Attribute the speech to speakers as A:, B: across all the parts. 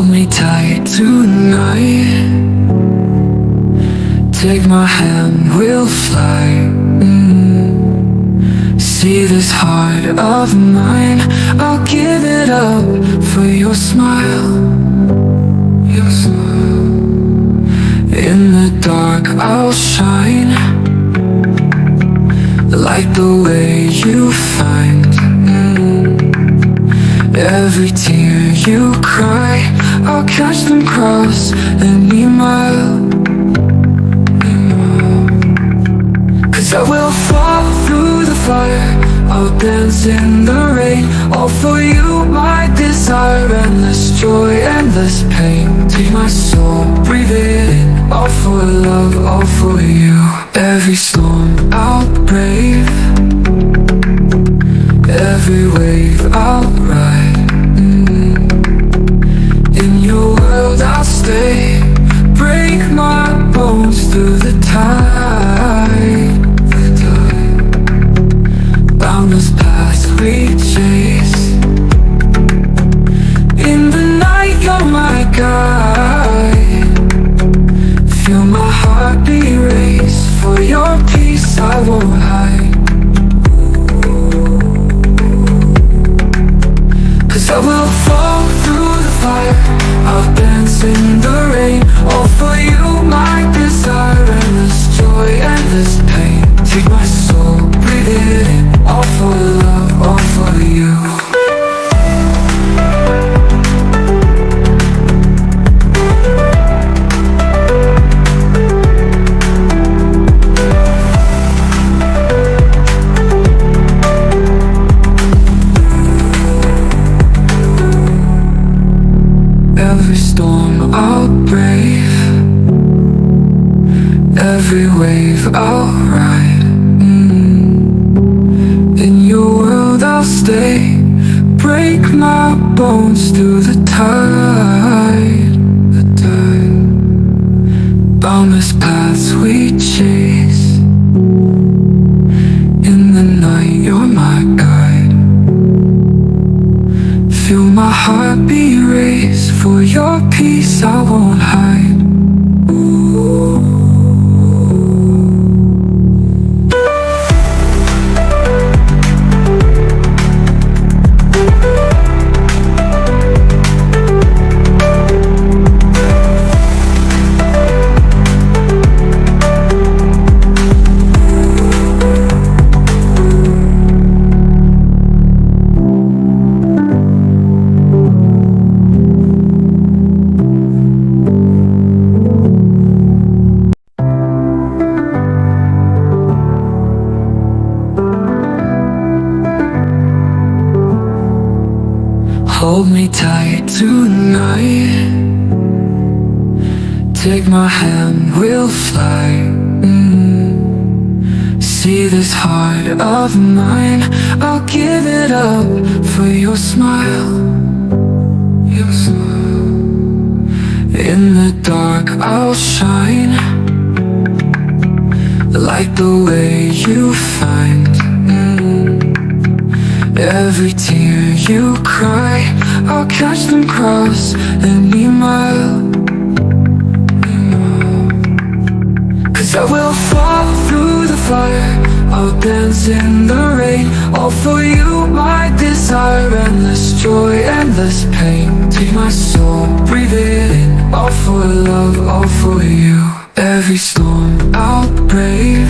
A: Hold me tight tonight. Take my hand, we'll fly. See this heart of mine, I'll give it up for your smile. Your smile. In the dark I'll shine, like the way you find. Every tear you cry, I'll catch them cross any mile. Cause I will fall through the fire, I'll dance in the rain. All for you, my desire, endless joy, endless pain. Take my soul, breathe it in. All for love, all for you. Every storm I'll brave, every wave I'll ride. In your world I'll stay, break my bones through the tide. Boundless paths we chase, in the night you're my guide. Feel my heartbeat race, for your peace I won't hide. Cause I will fall through the fire, I'll dance in the rain. All for you, my desire, endless joy, endless pain. Take my soul, breathe it in. All for love, all for you. Every storm I'll brave, every wave I'll ride. In your world I'll stay, break my bones through the tide. The tide. Boundless paths we chase, in the night you're my guide. Feel my heartbeat race, for your peace I won't hide. Ooh. Hold me tight tonight. Take my hand, we'll fly. See this heart of mine, I'll give it up for your smile. Your smile. In the dark I'll shine, like the way you find. Every tear you cry, I'll catch them cross any mile. Cause I will fall through the fire, I'll dance in the rain. All for you, my desire, endless joy, endless pain. Take my soul, breathe it in. All for love, all for you. Every storm I'll brave,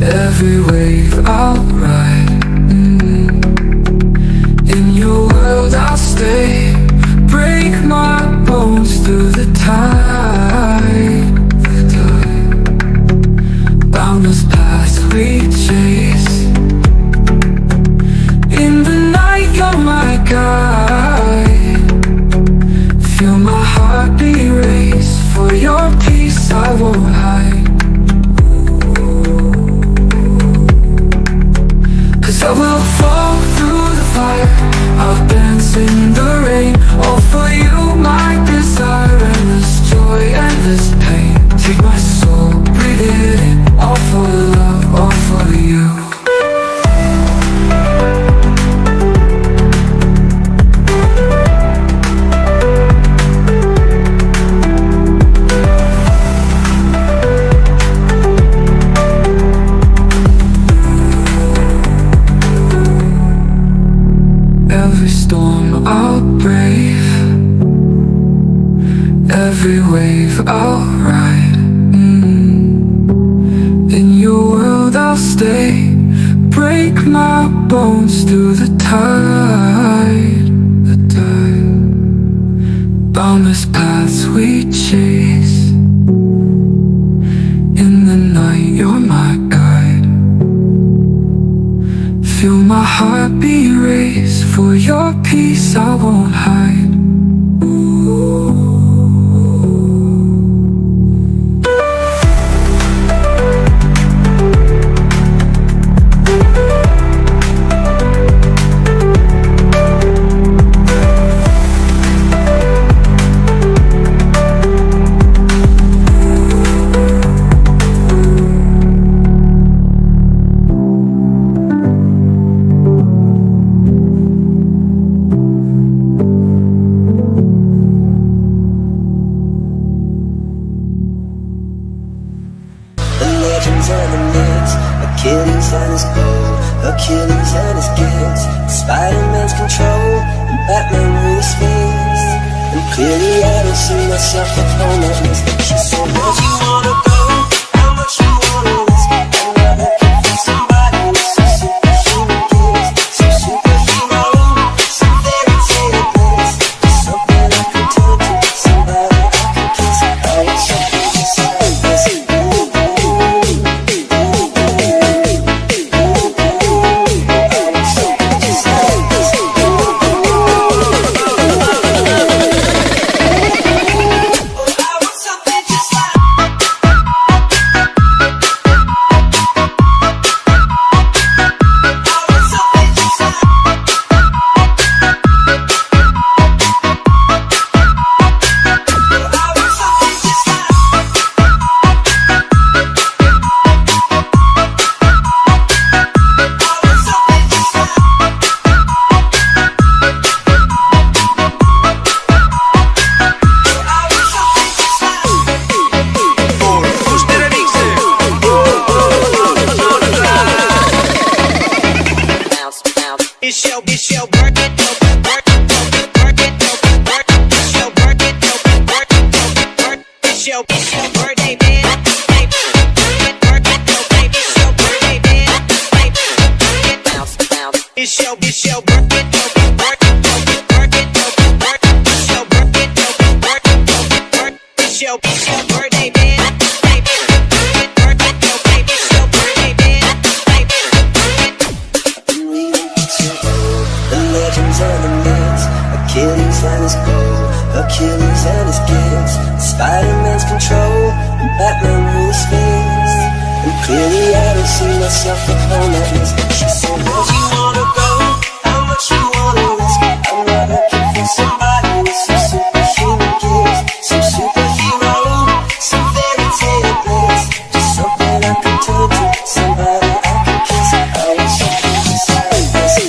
A: every wave I'll ride. In your world I'll stay, break my bones through the tide. Boundless paths we chase, in the night you're my guide. Feel my heartbeat race, for your peace I won't hide. I'll stay. Break my bones through the tide, the tide. Boundless paths we chase. In the night you're my guide. Feel my heart be raised. For your peace I won't hide.
B: Achilles and his gold, Achilles and his gifts, Spider-Man's control, and Batman with his fists. And clearly I don't see myself upon that list. She said, where'd you wanna go? How much you wanna risk? I'm not looking for somebody with some superhuman gifts, some superhero, some fairy tale bliss, just something I can turn to, somebody I can kiss. I want something just like this. Achilles and his gold, Achilles and his gifts, Spider-Man's control, and Batman with his fists. And clearly I don't see myself upon that list. She said, where'd you wanna go? How much you wanna risk? I'm not looking for somebody with some superhuman gifts, some superhero, some fairy tale bliss, just something I can turn to, somebody I can kiss. I want something just like this.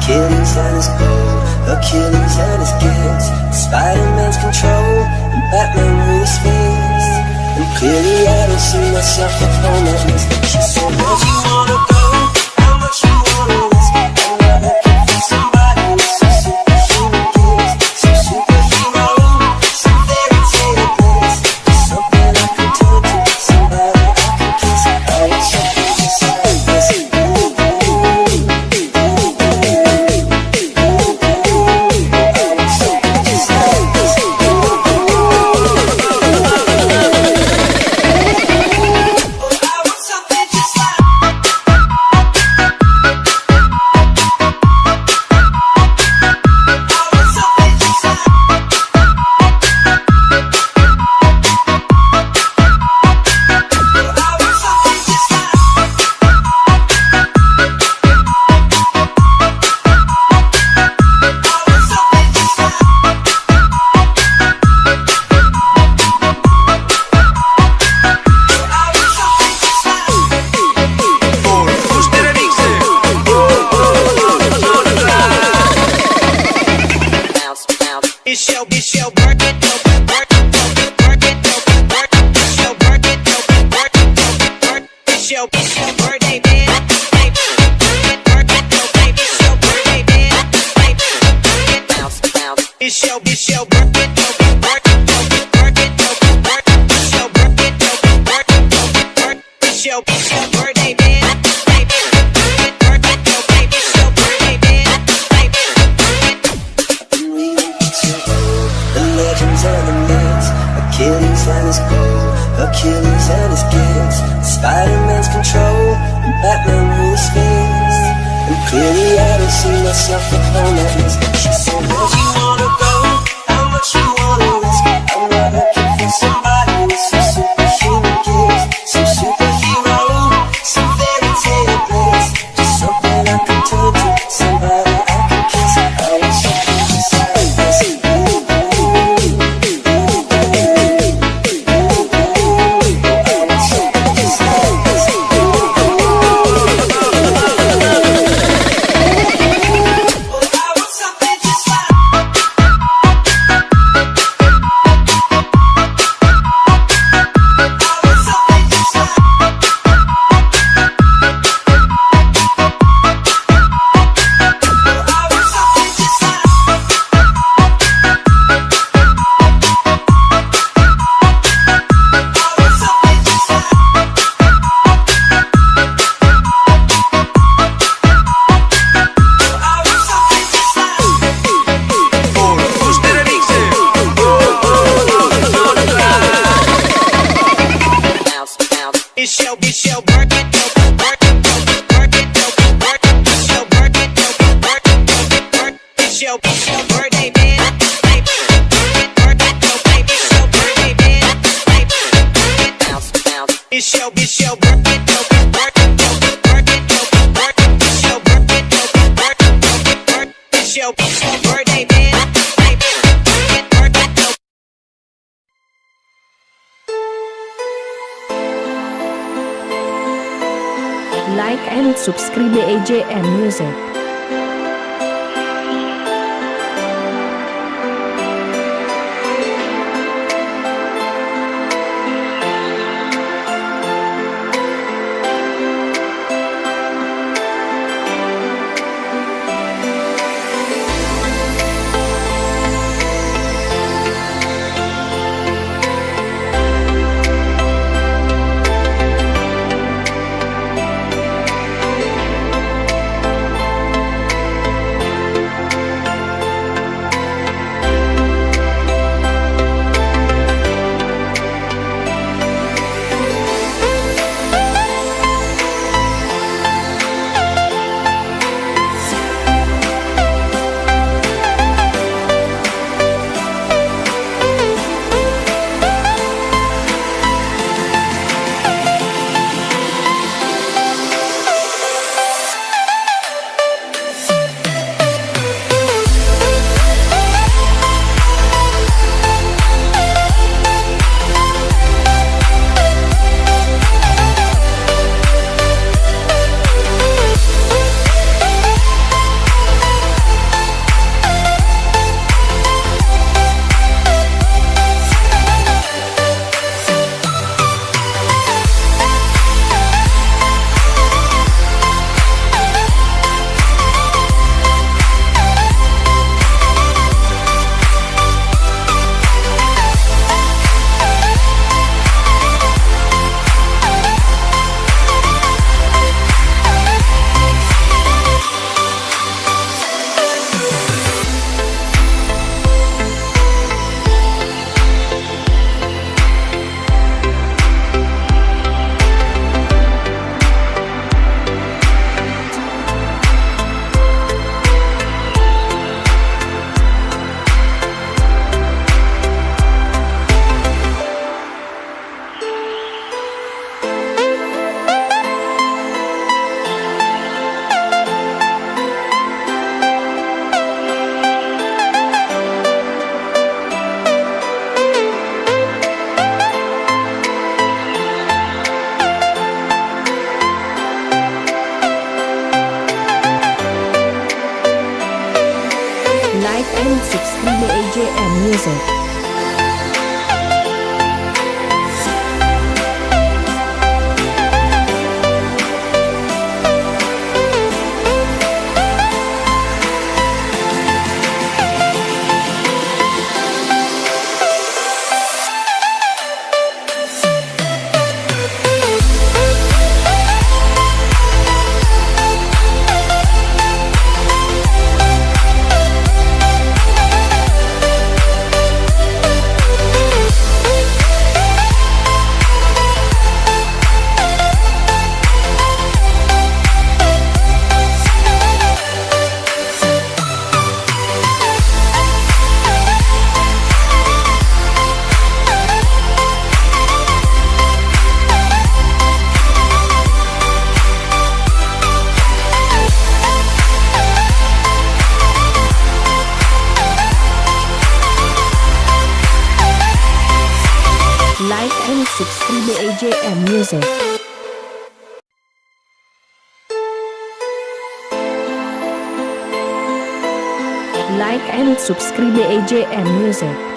B: Achilles and his gold, Achilles and his gifts, Spider-Man's control, and Batman with his fists. And clearly I don't see myself upon that list. She said, where'd you wanna go? How much you wanna risk? I'm not looking for somebody with some superhuman gifts, some superhero, some fairy tale bliss,
C: your birthday, it's your birthday, man. It's your birthday, it's your birthday, man.
B: The legends and the myths, Achilles and his gold, Achilles and his gifts, Spider-Man's control, and Batman rule his fist. And clearly I don't see myself upon that list. She said, where'd you wanna go? How much you wanna risk? I'm not looking for somebody with some superhuman gifts, some superhero, some fairy tale bliss, just something I can turn to, somebody I can kiss. I want something beside this.
C: It's your birthday, it's your birthday, man. It's your birthday, it's your birthday, man.
D: Like and subscribe AJM Music. Like and subscribe AJM Music. Like and subscribe AJM Music.